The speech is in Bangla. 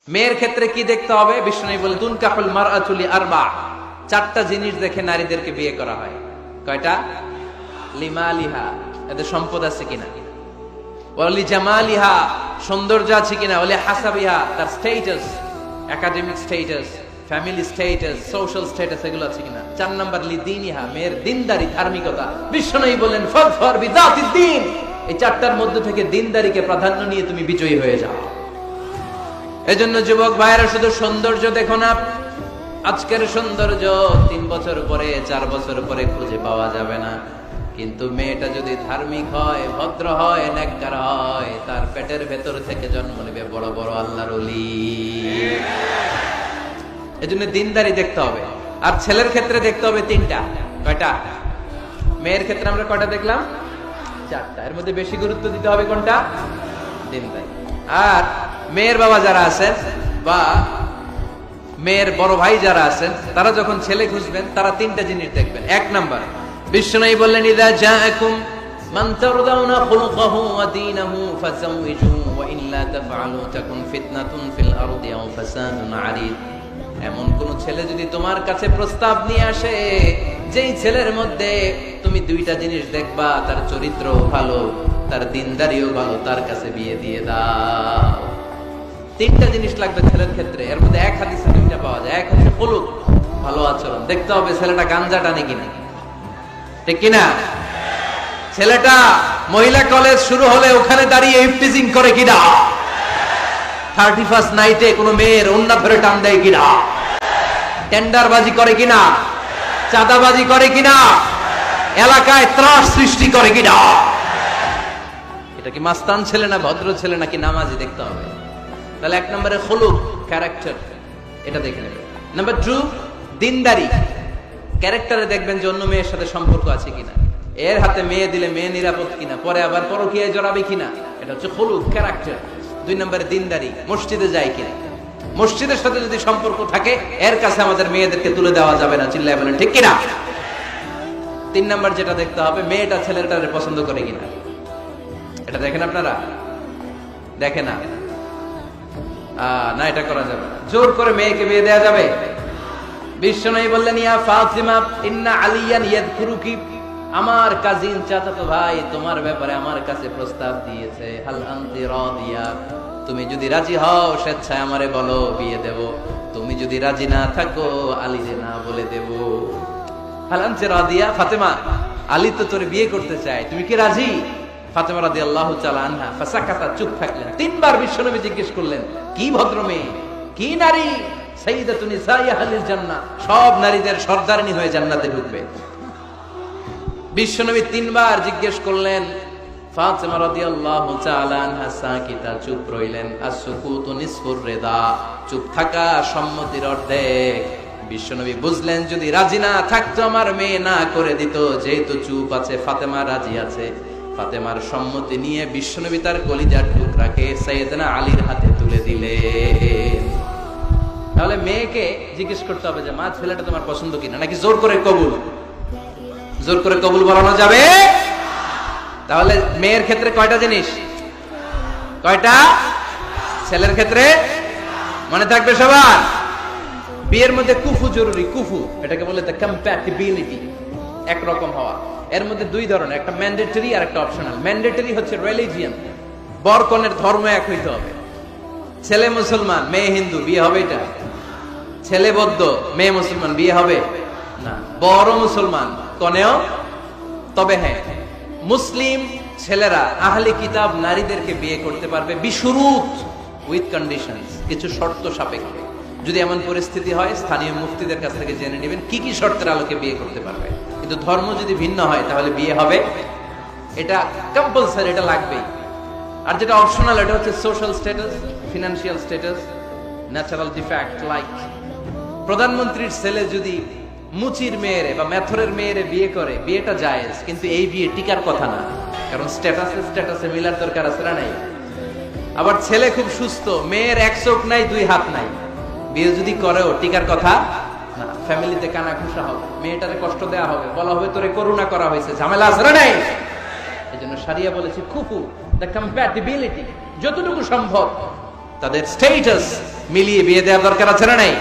মেয়ের ক্ষেত্রে কি দেখতে হবে? বিষ্ণু বলে তুনকাহুল মারআতু লিআরবা, চারটা জিনিস দেখে নারীদেরকে বিয়ে করা হয়। কয়টা? লিমালিহা, এদের সম্পদ আছে কিনা, ওয়ালি জামালিহা, সৌন্দর্য আছে কিনা, ওয়ালি হাসাবিহা, তার status, academic status, family status, social status এগুলো আছে কিনা। 4 নাম্বার লিদিনিহা, মেয়ের দিনদারি, ধার্মিকতা। বিষ্ণু বলেন ফাযফার বিযাতিদ দ্বীন, এই চারটার মধ্যে থেকে দিনদারিকে প্রাধান্য নিয়ে তুমি বিজয়ী হয়ে যাও। এজন্য যুবক ভাইয়েরা শুধু সৌন্দর্য দেখো না, আজকের সৌন্দর্য 3 বছর পরে 4 বছর পরে খুঁজে পাওয়া যাবে না, কিন্তু মেয়েটা যদি ধার্মিক হয়, ভদ্র হয়, নেককার হয়, তার পেটের ভেতর থেকে জন্ম নেবে বড় বড় আল্লাহর ওলি। এজন্য দিনদারি দেখতে হবে। আর ছেলের ক্ষেত্রে দেখতে হবে 3টা। কয়টা? মেয়ের ক্ষেত্রে আমরা কয়টা দেখলাম? 4টা। এর মধ্যে বেশি গুরুত্ব দিতে হবে কোনটা? দিনদারি। আর মেয়ের বাবা যারা আছেন বা মেয়ের বড় ভাই যারা আছেন, তারা যখন ছেলে খুঁজবেন তারা 3টা জিনিস দেখবেন। 1 নাম্বার, বিষ্ণু বললেন ইযা জাআকুম মান তারদাউনা খুলুকাহু ওয়া দীনাহু ফাযাওইজুহু ওয়া ইল্লা তাফআলু তাকুন ফিতনাতুন ফিল আরদি আও ফাসাদুন আরিদ। এমন কোন ছেলে যদি তোমার কাছে প্রস্তাব নিয়ে আসে, যেই ছেলের মধ্যে তুমি 2টা জিনিস দেখবা, তার চরিত্র ভালো, তার দিনদারিও ভালো, তার কাছে বিয়ে দিয়ে দাও। 3টা জিনিস লাগবে ছেলের ক্ষেত্রে। এর মধ্যে এক হাদিসে 2টা পাওয়া যায়। এক হচ্ছে খুলুক, ভালো আচরণ। দেখতে হবে ছেলেটা গাঞ্জা টানে কিনা, ঠিক কিনা। ছেলেটা মহিলা কলেজ শুরু হলে ওখানে দাঁড়িয়ে ইফটিজিং করে কিনা, 31st নাইটে কোনো মেয়ের ওন্না ধরে টান দেয় কিনা, টেন্ডারবাজি করে কিনা, চাঁদাবাজি করে কিনা, এলাকায় ত্রাস সৃষ্টি করে কিনা। এটা কি মাস্তান ছেলে না ভদ্র ছেলে নাকি নামাজি দেখতে হবে। তাহলে 1 নম্বরে খুলুক, ক্যারেক্টার, এটা দেখে নেবেন। নাম্বার 2, দিনদারি। ক্যারেক্টারে দেখবেন যে অন্য মেয়ের সাথে সম্পর্ক আছে কিনা, এর হাতে মেয়ে দিলে মেয়ে নিরাপদ কিনা, পরে আবার পরকীয়ায় জড়াবে কিনা। এটা হচ্ছে খুলুক, ক্যারেক্টার। 2 নম্বরে দিনদারি, মসজিদে যায় কিনা। মসজিদের সাথে যদি সম্পর্ক থাকে, এর কাছে আমাদের মেয়েদেরকে তুলে দেওয়া যাবে না, চিল্লায় বলেন ঠিক কিনা। 3 নম্বর যেটা দেখতে হবে, মেয়েটা ছেলেটারে পছন্দ করে কিনা। এটা দেখেন আপনারা? দেখে না, না এটা করা যাবে না। জোর করে মেয়েকে বিয়ে দেওয়া যাবে? বিশ্বনবী বললেন ইয়া ফাতিমা ইন্না আলিয়ান ইয়াযকুরুকি, আমার কাজিন চাচাতো ভাই তোমার ব্যাপারে আমার কাছে প্রস্তাব দিয়েছে। হাল আনতি রাদিয়া, তুমি যদি রাজি হও স্বেচ্ছায় আমারে বলো, বিয়ে দেব। তুমি যদি রাজি না থাকো, আলী যে না বলে দেব। হাল আনতি রাদিয়া, ফাতেমা আলী তো তোরে বিয়ে করতে চায়, তুমি কি রাজি? ফাতেমা রাদিয়াল্লাহু তাআলা আনহা ফাসাকাতা, চুপ থাকলেন। 3 বার বিশ্বনবী জিজ্ঞেস করলেন, কি ভদ্র মেয়ে, কি নারী, সাইয়্যিদাতুন নিসাই আহলিল জান্নাহ, সব নারীদের সর্দারিনী হয়ে জান্নাতে ঢুকবে। বিশ্বনবী 3 বার জিজ্ঞেস করলেন। ফাতেমা রাদিয়াল্লাহু তাআলা আনহা সাকিতা, চুপ রইলেন। আসসুকুতু নিসফুর রিদা, চুপ থাকা সম্মতির অর্ধেক। বিশ্বনবী বুঝলেন যদি রাজি না থাকতো আমার মেয়ে না করে দিত, যেহেতু চুপ আছে, ফাতেমা রাজি আছে। ফাতেমার সম্মতি নিয়ে বিশ্বনবী তার কলিজার টুকরাকে সাইয়েদনা আলীর হাতে তুলে দিলেন। তাহলে মেয়েকে জিজ্ঞেস করতে হবে যে মা, ছেলেটা তোমার পছন্দ কিনা, নাকি জোর করে কবুল? জোর করে কবুল বলানো যাবে? তাহলে মেয়ের ক্ষেত্রে কয়টা জিনিস? কয়টা? ছেলের ক্ষেত্রে মনে থাকবে সবার। বিয়ের মধ্যে কুফু জরুরি। কুফু এটাকে বলে কম্প্যাটিবিলিটি, একরকম হওয়া। এর মধ্যে 2 ধরনের, একটা ম্যান্ডেটরি আর একটা অপশনাল। ম্যান্ডেটরি হচ্ছে রিলিজিয়ন, বর কনের ধর্ম এক হইতে হবে। ছেলে মুসলমান, মেয়ে হিন্দু, বিয়ে হবে এটা? ছেলে বৌদ্ধ, মেয়ে মুসলমান, বিয়ে হবে না। বড় মুসলমান, কনেও। তবে হ্যাঁ, মুসলিম ছেলেরা আহলে কিতাব নারীদেরকে বিয়ে করতে পারবে বিশুরুত, উইথ কন্ডিশনস, কিছু শর্ত সাপেক্ষে। যদি এমন পরিস্থিতি হয়, স্থানীয় মুফতিদের কাছ থেকে জেনে নেবেন কি কি শর্তের আলোকে বিয়ে করতে পারবে। কিন্তু ধর্ম যদি ভিন্ন হয় তাহলে বিয়ে হবে, এটা কম্পালসারি, এটা লাগবেই। আর যেটা অপশনাল, এটা হচ্ছে social status, financial status, natural defect. Like প্রধানমন্ত্রীর ছেলে যদি মুচির মেয়েরে বা মেথরের মেয়েরে বিয়ে করে, বিয়েটা জায়েজ, কিন্তু এই বিয়ে টিকার কথা না, কারণ স্ট্যাটাসে মিলার দরকার আছে না নাই। আবার ছেলে খুব সুস্থ, মেয়ের 1 চোখ নাই 2 হাত নাই, বিয়ে যদি করেও টিকার কথা না। ফ্যামিলিতে কানা ঘুষা হবে, মেয়েটারে কষ্ট দেওয়া হবে, বলা হবে তোরে করুণা করা হয়েছে, ঝামেলা আছে না নাই। এজন্য শরিয়া বলেছে খুফু, দ্য কম্প্যাটিবিলিটি, যতটুকু সম্ভব তাদের স্ট্যাটাস মিলিয়ে বিয়ে দেওয়ার দরকার আছে না নাই?